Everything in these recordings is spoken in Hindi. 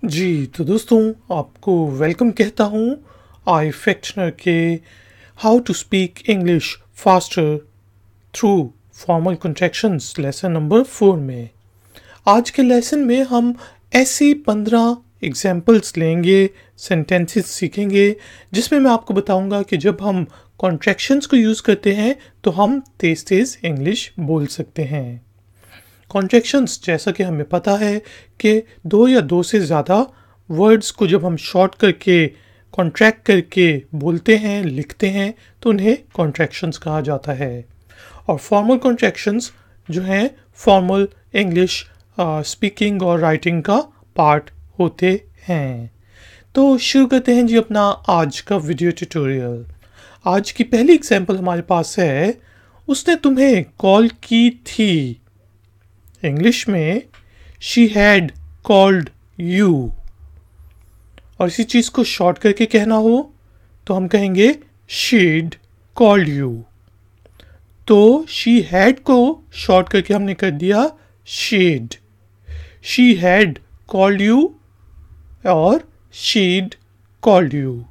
जी, तो दोस्तों आपको वेलकम कहता हूँ आई फैक्शनर के how to speak English faster through formal contractions lesson number 4 में। आज के लेसन में हम ऐसी 15 एग्जाम्पल्स लेंगे, सेंटेंसेस सीखेंगे, जिसमें मैं आपको बताऊंगा कि जब हम कॉन्ट्रैक्शंस को यूज़ करते हैं तो हम तेज़ तेज़ इंग्लिश बोल सकते हैं। कॉन्ट्रैक्शंस जैसा कि हमें पता है कि दो या दो से ज़्यादा वर्ड्स को जब हम शॉर्ट करके कॉन्ट्रैक्ट करके बोलते हैं, लिखते हैं, तो उन्हें कॉन्ट्रैक्शंस कहा जाता है। और फॉर्मल कॉन्ट्रैक्शंस जो हैं फॉर्मल इंग्लिश स्पीकिंग और राइटिंग का पार्ट होते हैं। तो शुरू करते हैं जी अपना आज का वीडियो ट्यूटोरियल। आज की पहली एग्जाम्पल हमारे पास है, उसने तुम्हें कॉल की थी। इंग्लिश में शी हैड कॉल्ड यू। और इसी चीज़ को शॉर्ट करके कहना हो तो हम कहेंगे शीड कॉल्ड यू। तो शी हैड को शॉर्ट करके हमने कर दिया शीड। शी हैड कॉल्ड यू और शीड कॉल्ड यू।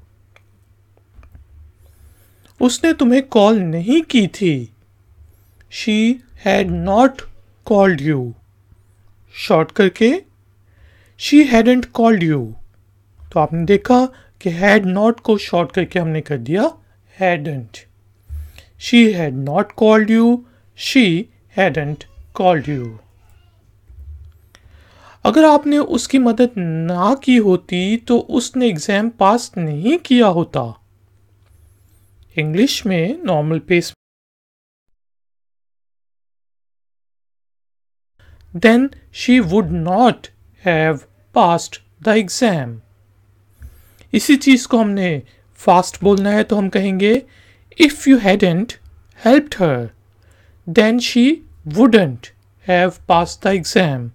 उसने तुम्हें कॉल नहीं की थी। She had not called you। Short करके she hadn't called you। तो आपने देखा कि had not को शॉर्ट करके हमने कर दिया hadn't। she had not called you, she hadn't called you। अगर आपने उसकी मदद ना की होती तो उसने एग्जाम पास नहीं किया होता। इंग्लिश में normal pace then she would not have passed the exam। इसी चीज को हमने फास्ट बोलना है तो हम कहेंगे if you hadn't helped her then she wouldn't have passed the exam।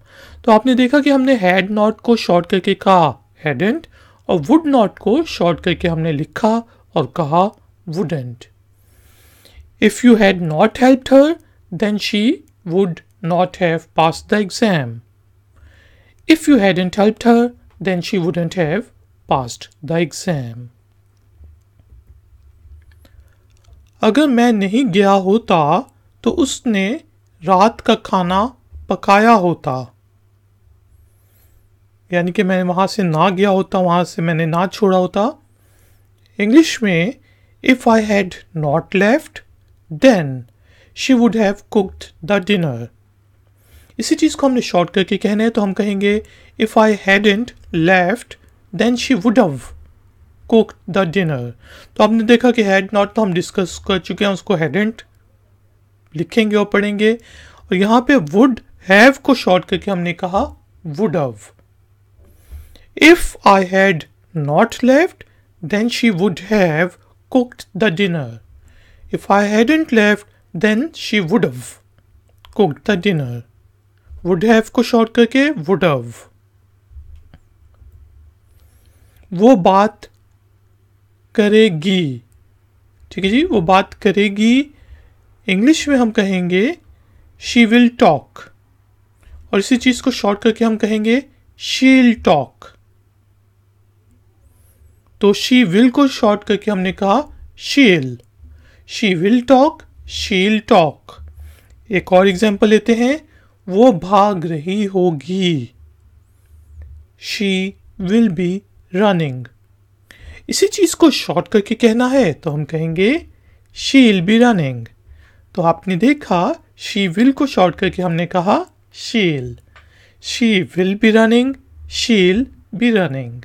तो आपने देखा कि हमने had not को शॉर्ट करके कहा hadn't और would not को शॉर्ट करके हमने लिखा और कहा wouldn't। if you had not helped her then she would not have passed the exam। If you hadn't helped her, then she wouldn't have passed the exam। अगर मैं नहीं गया होता तो उसने रात का खाना पकाया होता। यानी कि मैं वहां से ना गया होता, वहां से मैंने ना छोड़ा होता। इंग्लिश में if I had not left, then she would have cooked the dinner। इसी चीज़ को हमने शॉर्ट करके कहना है तो हम कहेंगे if I hadn't left then she would have cooked the dinner. तो आपने देखा कि हैड नॉट तो हम डिस्कस कर चुके हैं, उसको हैडंट लिखेंगे और पढ़ेंगे। और यहाँ पे वुड हैव को शॉर्ट करके हमने कहा would have. If I had not left then she would have cooked the dinner. If I hadn't left then she would have cooked the dinner. Would have को शॉर्ट करके वुड हैव। वो बात करेगी। ठीक है जी, वो बात करेगी। इंग्लिश में हम कहेंगे शी विल टॉक और इसी चीज को शॉर्ट करके हम कहेंगे शील टॉक। तो शी विल को शॉर्ट करके हमने कहा शील। शी विल टॉक, शील टॉक। एक और एग्जांपल लेते हैं, वो भाग रही होगी। She will be running. इसी चीज को शॉर्ट करके कहना है तो हम कहेंगे शील बी रनिंग। तो आपने देखा शी विल को शॉर्ट करके हमने कहा she'll. She will be running, she'll be running.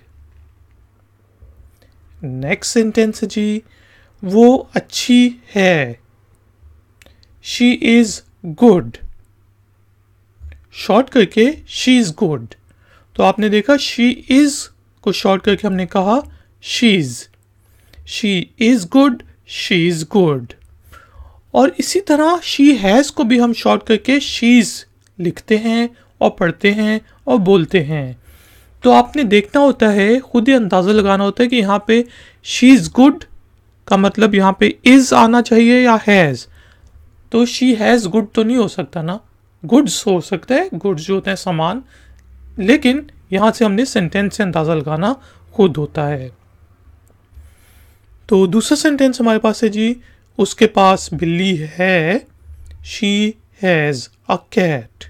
Next sentence जी, वो अच्छी है। She is good. शॉर्ट करके शी इज गुड। तो आपने देखा शी इज को शॉर्ट करके हमने कहा शीज। She is good, she is good. और इसी तरह शी हैज को भी हम शॉर्ट करके शीज लिखते हैं और पढ़ते हैं और बोलते हैं। तो आपने देखना होता है, खुद ही अंदाज़ा लगाना होता है कि यहाँ पे शी इज गुड का मतलब यहाँ पे इज आना चाहिए या हैज। तो शी हैज गुड तो नहीं हो सकता ना, गुड्स हो सकता है, गुड्स जो होते हैं सामान, लेकिन यहां से हमने सेंटेंस से अंदाजा लगाना खुद होता है। तो दूसरा सेंटेंस हमारे पास है जी, उसके पास बिल्ली है, शी हैज अ कैट।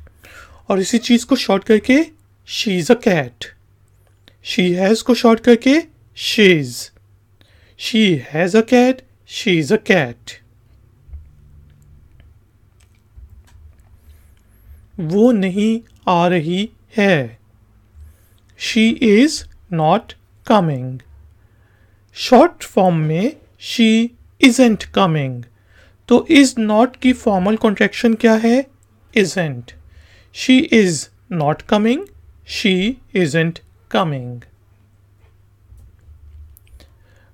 और इसी चीज को शॉर्ट करके she is a cat. She has को शॉर्ट करके she's. She has a cat, she is a cat. वो नहीं आ रही है, she is not coming. Short form में शी इजेंट कमिंग, तो इज नॉट की फॉर्मल कॉन्ट्रैक्शन क्या है? Isn't. She is not coming, she isn't coming.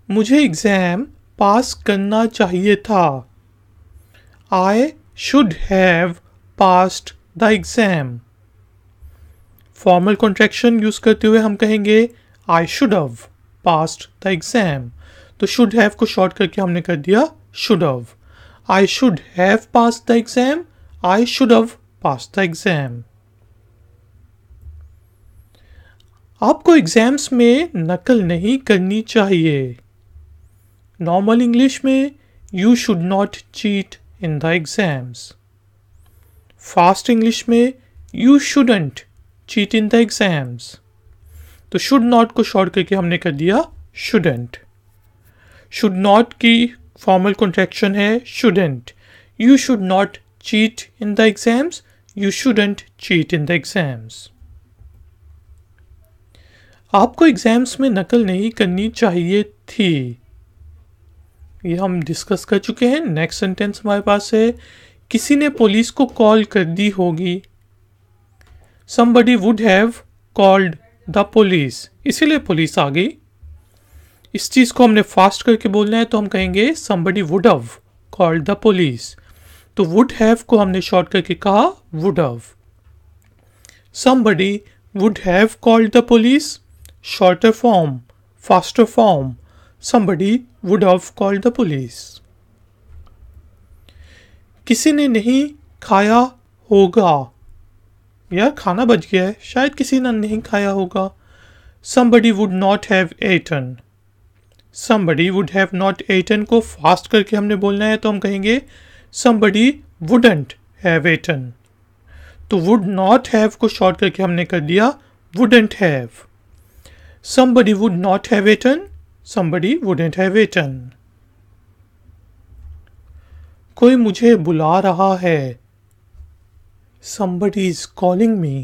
मुझे एग्जाम पास करना चाहिए था, I should have passed the exam. Formal contraction use करते हुए हम कहेंगे I should have passed the exam. तो शुड हैव को शॉर्ट करके हमने कर दिया should have. I should have passed the exam, I should have passed the exam. आपको एग्जाम्स में नकल नहीं करनी चाहिए। नॉर्मल इंग्लिश में you should not cheat in the exams. Fast English में you shouldn't cheat in the exams. तो शुड नॉट को शॉर्ट करके हमने कर दिया शुडंट। शुड नॉट की फॉर्मल कॉन्ट्रैक्शन है shouldn't. You should not cheat in the exams, you shouldn't cheat in the exams. आपको एग्जाम्स में नकल नहीं करनी चाहिए थी, ये हम डिस्कस कर चुके हैं। नेक्स्ट सेंटेंस हमारे पास है, किसी ने पुलिस को कॉल कर दी होगी। somebody would have called the police, इसीलिए पुलिस आ गई। इस चीज को हमने फास्ट करके बोलना है तो हम कहेंगे somebody would have called the police। तो would have को हमने शॉर्ट करके कहा would have। somebody would have called the police, shorter form, faster form, somebody would have called the police। किसी ने नहीं खाया होगा, यार खाना बच गया है, शायद किसी ने नहीं खाया होगा। somebody would not have eaten। somebody would have not eaten को फास्ट करके हमने बोलना है तो हम कहेंगे somebody wouldn't have eaten। तो would not have को शॉर्ट करके हमने कर दिया wouldn't have। somebody would not have eaten, somebody wouldn't have eaten। कोई मुझे बुला रहा है, somebody is calling me,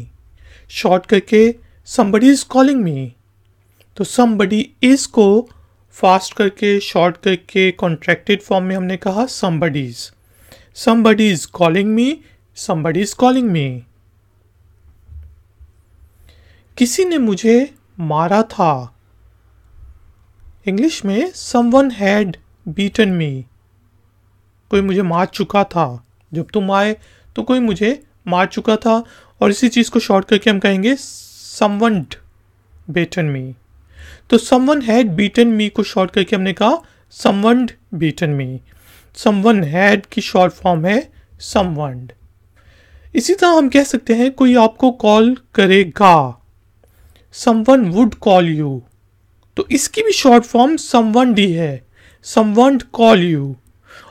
short करके somebody is calling me। तो somebody is को फास्ट करके शॉर्ट करके कॉन्ट्रैक्टेड फॉर्म में हमने कहा somebody's। somebody is calling me, somebody is calling me। किसी ने मुझे मारा था, इंग्लिश में someone had beaten me। कोई मुझे मार चुका था, जब तुम आए तो कोई मुझे मार चुका था। और इसी चीज को शॉर्ट करके हम कहेंगे someone beaten me। तो someone had beaten me को शॉर्ट करके हमने कहा someone beaten me। someone had की शॉर्ट फॉर्म है someone। इसी तरह हम कह सकते हैं कोई आपको कॉल करेगा, someone would call you। तो इसकी भी शॉर्ट फॉर्म someone ही है, someone call you।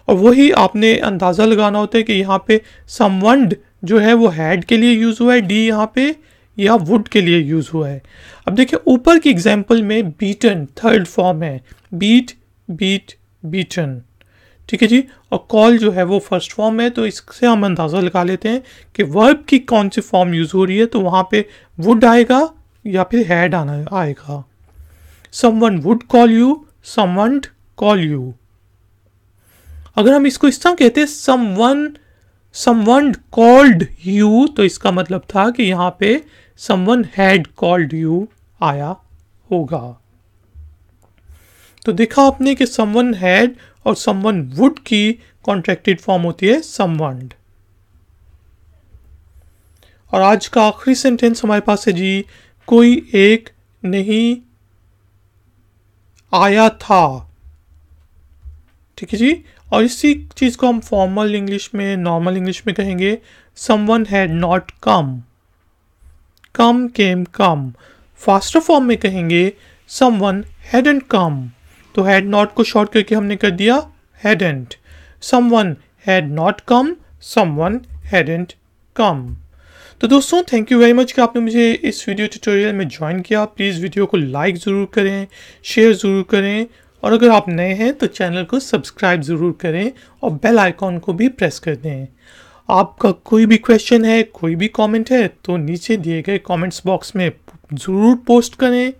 और वही आपने अंदाजा लगाना होता है कि यहाँ पे someone जो है वो हैड के लिए यूज हुआ है डी यहाँ पे, या वुड के लिए यूज हुआ है। अब देखिए ऊपर की एग्जाम्पल में बीटन थर्ड फॉर्म है, बीट बीट बीटन, ठीक है जी। और कॉल जो है वो फर्स्ट फॉर्म है, तो इससे हम अंदाजा लगा लेते हैं कि वर्ब की कौन सी फॉर्म यूज हो रही है। तो वहां पे वुड आएगा या फिर हैड आएगा। Someone would call you, someone call you. अगर हम इसको इस तरह कहते हैं someone called you, तो इसका मतलब था कि यहाँ पे someone had called you आया होगा। तो देखा आपने कि someone had और someone would की कॉन्ट्रैक्टेड फॉर्म होती है someone। और आज का आखिरी सेंटेंस हमारे पास है जी, कोई एक नहीं आया था, ठीक है जी। और इसी चीज को हम फॉर्मल इंग्लिश में नॉर्मल इंग्लिश में कहेंगे someone had not come, come came come। Faster form में कहेंगे someone hadn't come, तो had not को शॉर्ट करके हमने कर दिया hadn't. someone had not come, someone hadn't come. तो दोस्तों थैंक यू वेरी मच कि आपने मुझे इस वीडियो ट्यूटोरियल में ज्वाइन किया. प्लीज़ वीडियो को लाइक ज़रूर करें, शेयर ज़रूर करें, और अगर आप नए हैं तो चैनल को सब्सक्राइब ज़रूर करें और बेल आइकॉन को भी प्रेस कर दें. आपका कोई भी क्वेश्चन है, कोई भी कमेंट है तो नीचे दिए गए कमेंट्स बॉक्स में ज़रूर पोस्ट करें.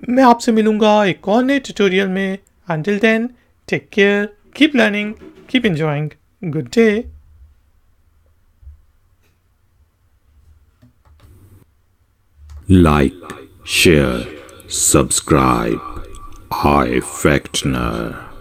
मैं आपसे मिलूँगा एक और नए ट्यूटोरियल में. Until then, take care, keep learning, keep enjoying. Good day. Like, share, subscribe. iFactner.